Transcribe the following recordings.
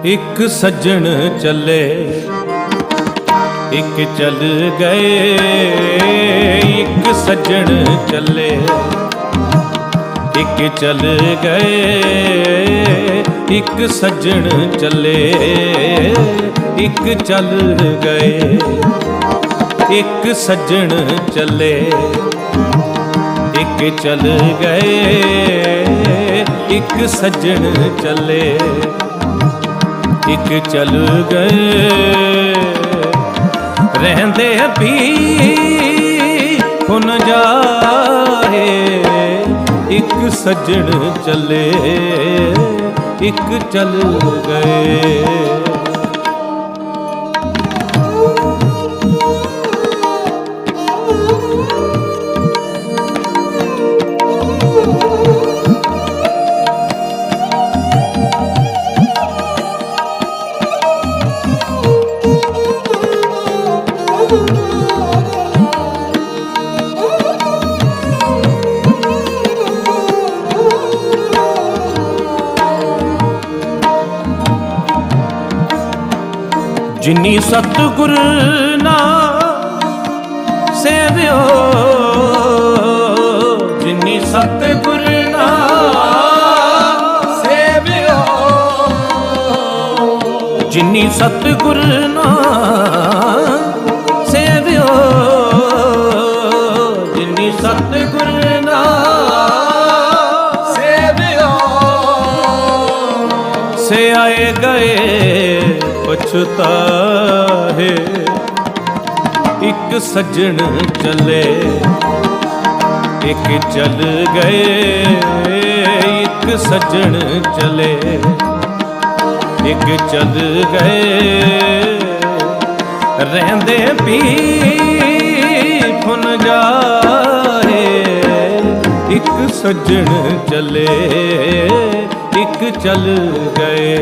एक सज्जन चले एक चल गए, एक सज्जन चले एक चल गए, एक सज्जन चले एक चल गए, एक सज्जन चले एक चल गए, एक सज्जन चले एक चल गए। रहंदे भी हुन जाए, एक सज्जन चले एक चल गए। जिनी सतगुर ना सेवियो, जिनी सतगुर ना सेवियो, जिनी सतगुर ना सेवियो, जिनी सतगुर ना सेवियो, से आए गए पछताहे। एक सज्जन चले एक चल गए, एक सज्जन चले एक चल गए। रहंदे भी फुन जाए, एक सज्जन चले एक चल गए।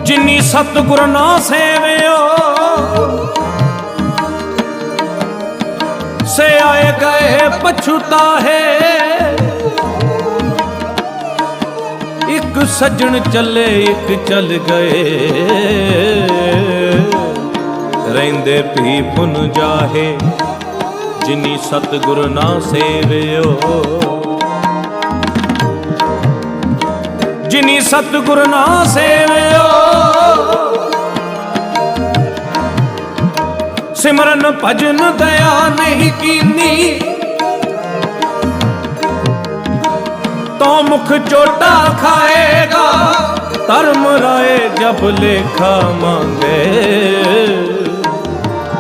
जिनी सतगुर ना सेवियो, से आए गए पछताहे। एक सज्जन चले एक चल गए, रहिंदे भी फुन जाहे। जिनी सतगुर ना सेवियो, जिनी सतगुर ना सेवियो, सिमरन भजन दया नहीं कीनी, तो मुख चोटा खाएगा। धर्म राय जब लेखा मांगे,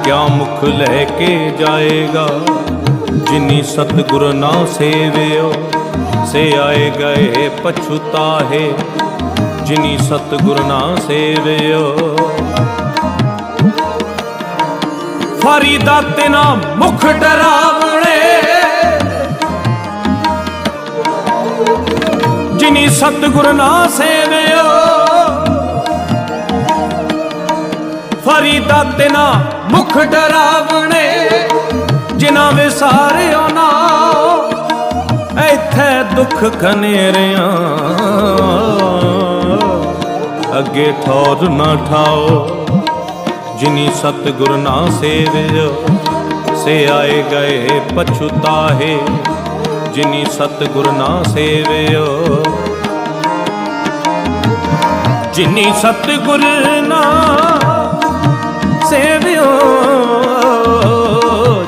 क्या मुख लेके जाएगा। जिनी सतगुर ना सेवियो, से आए गए पछताहे। जिनी सतगुर ना सेवियो, फरीदा तिना मुख डरावणे। जिनी सतगुर ना सेवियो, फरीदा तिना मुख डरावणे। जिना विसारियो ना इत्थे दुख खनेरियां, अगे ठौर ना ठाओ। जिनी सतगुर ना सेवियो, से आए गए पछताहे। जिनी सतगुर ना सेवियो, जिनी सतगुर ना सेवियो,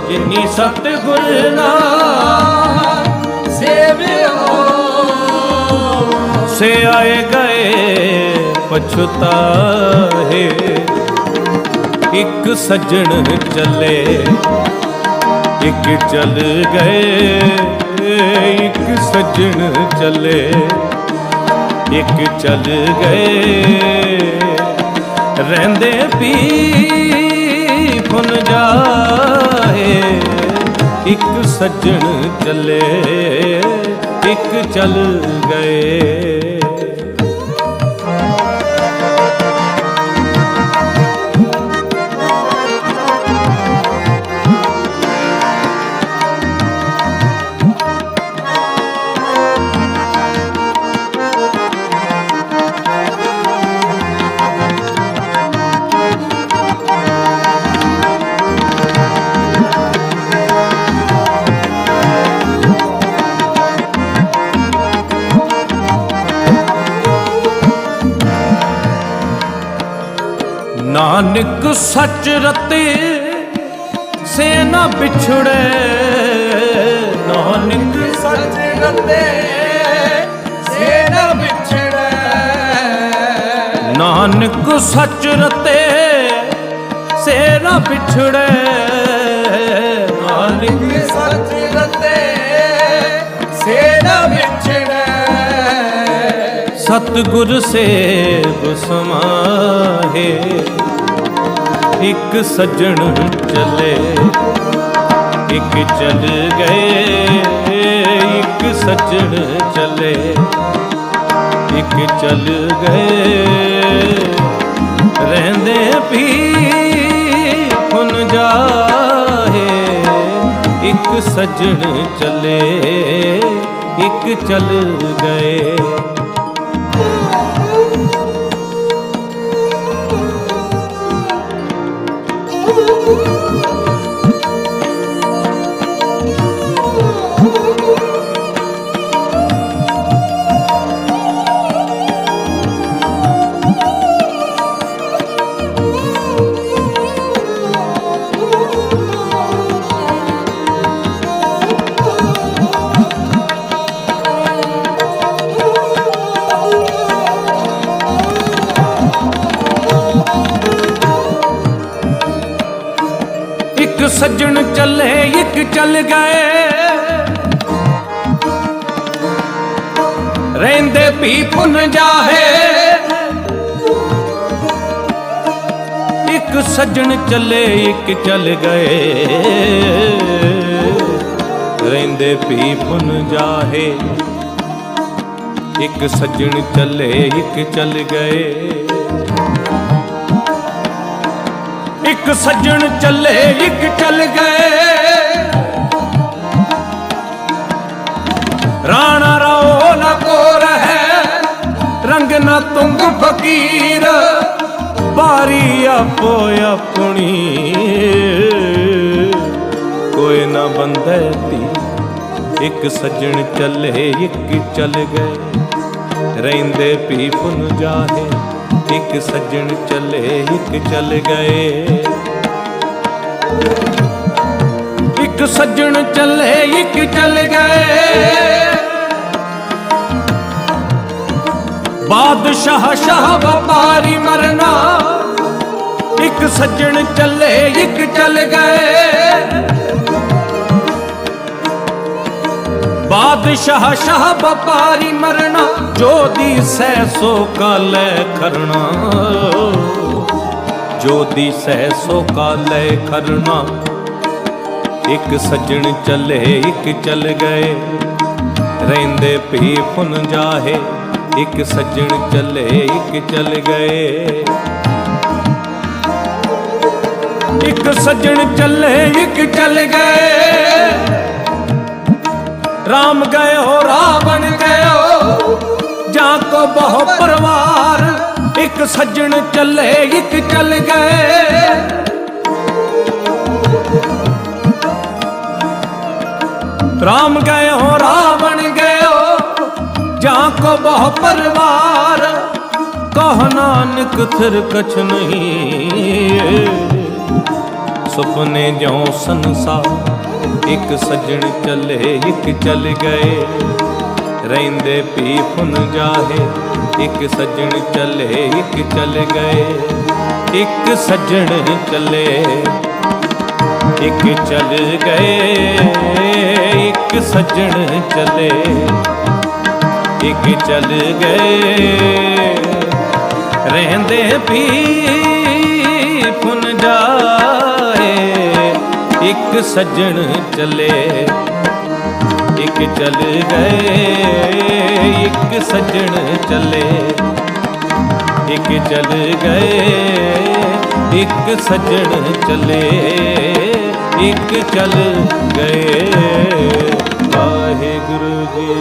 जिनी सतगुर ना सेवियो, से आए गए पछताहे। एक सज्जन चले एक चल गए, एक सज्जन चले एक चल गए। रहंदे भी फुन जाए, एक सज्जन चले एक चल गए। नानक सच रते से न बिछड़े, नानक सच रते से न बिछड़े, नानक सच रते से न बिछड़े, नानक सच रते से न बिछड़े। सतगुर सेव समाहे एक सज्जन चले, एक चल गए एक सज्जन चले, एक चल गए रहंदे भी फुन जाए, एक सज्जन चले एक चल गए। एक सज्जन चले एक चल गए, रहंदे भी फुन जाए, एक सज्जन चले एक चल गए, रहंदे भी फुन जाए, एक सज्जन चले एक चल गए, एक सज्जन चले एक चल गए। राणा राओ न को रहे रंग न तुंग फकीर, बारी आपो अपनी कोई न बंदे ती। एक सज्जन चले एक चल गए, रहंदे भी फुन जाए, एक सज्जन चले एक चल गए, एक सज्जन चले एक चल गए। बादशाह शाह व्यापारी मरना, एक सज्जन चले एक चल गए, बादशाह शाह व्यापारी मरना, जो दी सैसो का ले करना, जो दी सैसो का ले करना। एक सज्जन चले एक चल गए, रहंदे भी फुन जाए, एक सज्जन चले एक चल गए, एक सज्जन चले एक चल गए। राम गए हो रावण गए हो जाको बहु परिवार, एक सज्जन चले एक चल गए, राम गए हो रावण गए हो जाको बहु परिवार, कहो नानक थिर कछ नहीं, सुपने ज्यों संसार। एक सज्जन चले एक चल गए, रहंदे भी फुन जाए, एक सज्जन चले एक चल गए, एक सज्जन चले एक चल गए, एक सज्जन चले एक चल गए, रहंदे भी फुन जाए, एक सज्जन चले एक चल गए, एक सज्जन चले एक चल गए, एक सज्जन चले एक चल गए। वाहिगुरु जी।